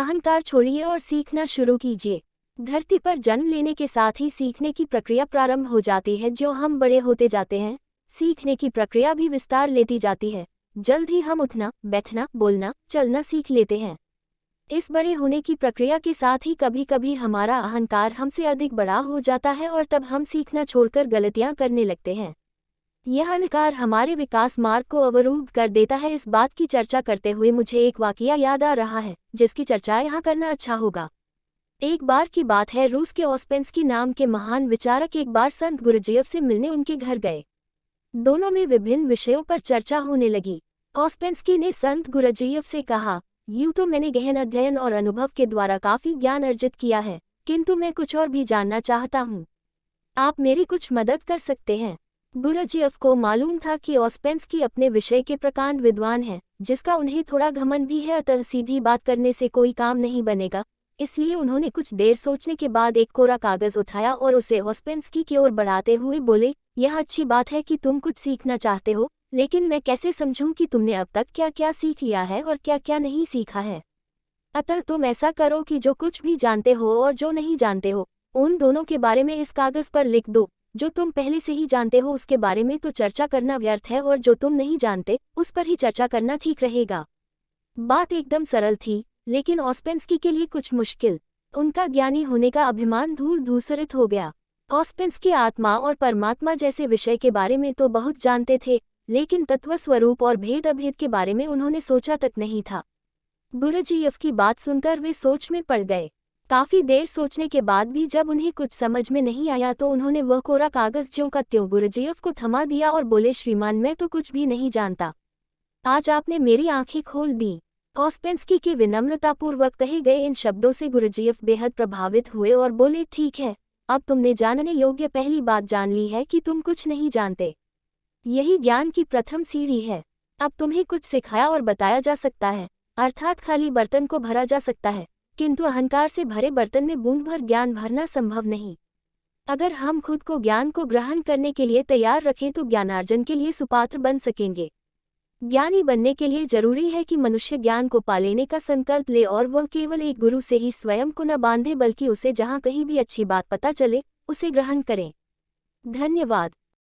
अहंकार छोड़िए और सीखना शुरू कीजिए। धरती पर जन्म लेने के साथ ही सीखने की प्रक्रिया प्रारंभ हो जाती है। जो हम बड़े होते जाते हैं, सीखने की प्रक्रिया भी विस्तार लेती जाती है। जल्द ही हम उठना, बैठना, बोलना, चलना सीख लेते हैं। इस बड़े होने की प्रक्रिया के साथ ही कभी कभी हमारा अहंकार हमसे अधिक बड़ा हो जाता है और तब हम सीखना छोड़कर गलतियां करने लगते हैं। यह अहंकार हमारे विकास मार्ग को अवरुद्ध कर देता है। इस बात की चर्चा करते हुए मुझे एक वाकया याद आ रहा है, जिसकी चर्चा यहाँ करना अच्छा होगा। एक बार की बात है, रूस के ओस्पेंस्की नाम के महान विचारक एक बार संत गुरुजीएफ से मिलने उनके घर गए। दोनों में विभिन्न विषयों पर चर्चा होने लगी। ओस्पेंस्की ने संत गुरुजीएफ से कहा, यूं तो मैंने गहन अध्ययन और अनुभव के द्वारा काफी ज्ञान अर्जित किया है, किंतु मैं कुछ और भी जानना चाहता हूँ। आप मेरी कुछ मदद कर सकते हैं। गुरुजीएफ को मालूम था कि ओस्पेंस्की अपने विषय के प्रकांड विद्वान हैं, जिसका उन्हें थोड़ा घमंड भी है, अतः सीधी बात करने से कोई काम नहीं बनेगा। इसलिए उन्होंने कुछ देर सोचने के बाद एक कोरा कागज उठाया और उसे ओस्पेंस्की की ओर बढ़ाते हुए बोले, यह अच्छी बात है कि तुम कुछ सीखना चाहते हो, लेकिन मैं कैसे समझूं कि तुमने अब तक क्या क्या सीख लिया है और क्या क्या नहीं सीखा है। अतः तुम ऐसा करो कि जो कुछ भी जानते हो और जो नहीं जानते हो, उन दोनों के बारे में इस कागज पर लिख दो। जो तुम पहले से ही जानते हो उसके बारे में तो चर्चा करना व्यर्थ है, और जो तुम नहीं जानते उस पर ही चर्चा करना ठीक रहेगा। बात एकदम सरल थी, लेकिन ओस्पेंस्की के लिए कुछ मुश्किल। उनका ज्ञानी होने का अभिमान धूल धूसरित हो गया। ओस्पेंस्की आत्मा और परमात्मा जैसे विषय के बारे में तो बहुत जानते थे, लेकिन तत्व स्वरूप और भेद अभेद के बारे में उन्होंने सोचा तक नहीं था। गुरुजीएफ की बात सुनकर वे सोच में पड़ गए। काफी देर सोचने के बाद भी जब उन्हें कुछ समझ में नहीं आया तो उन्होंने वह कोरा कागज ज्यों का त्यों गुरुजीएफ को थमा दिया और बोले, श्रीमान, मैं तो कुछ भी नहीं जानता। आज आपने मेरी आंखें खोल दी। ओस्पेंस्की के विनम्रतापूर्वक कहे गए इन शब्दों से गुरुजीएफ बेहद प्रभावित हुए और बोले, ठीक है, अब तुमने जानने योग्य पहली बात जान ली है कि तुम कुछ नहीं जानते। यही ज्ञान की प्रथम सीढ़ी है। अब तुम्हें कुछ सिखाया और बताया जा सकता है, अर्थात खाली बर्तन को भरा जा सकता है, किंतु अहंकार से भरे बर्तन में बूंद भर ज्ञान भरना संभव नहीं। अगर हम खुद को ज्ञान को ग्रहण करने के लिए तैयार रखें तो ज्ञानार्जन के लिए सुपात्र बन सकेंगे। ज्ञानी बनने के लिए जरूरी है कि मनुष्य ज्ञान को पा लेने का संकल्प ले और वह केवल एक गुरु से ही स्वयं को न बांधे, बल्कि उसे जहाँ कहीं भी अच्छी बात पता चले उसे ग्रहण करें। धन्यवाद।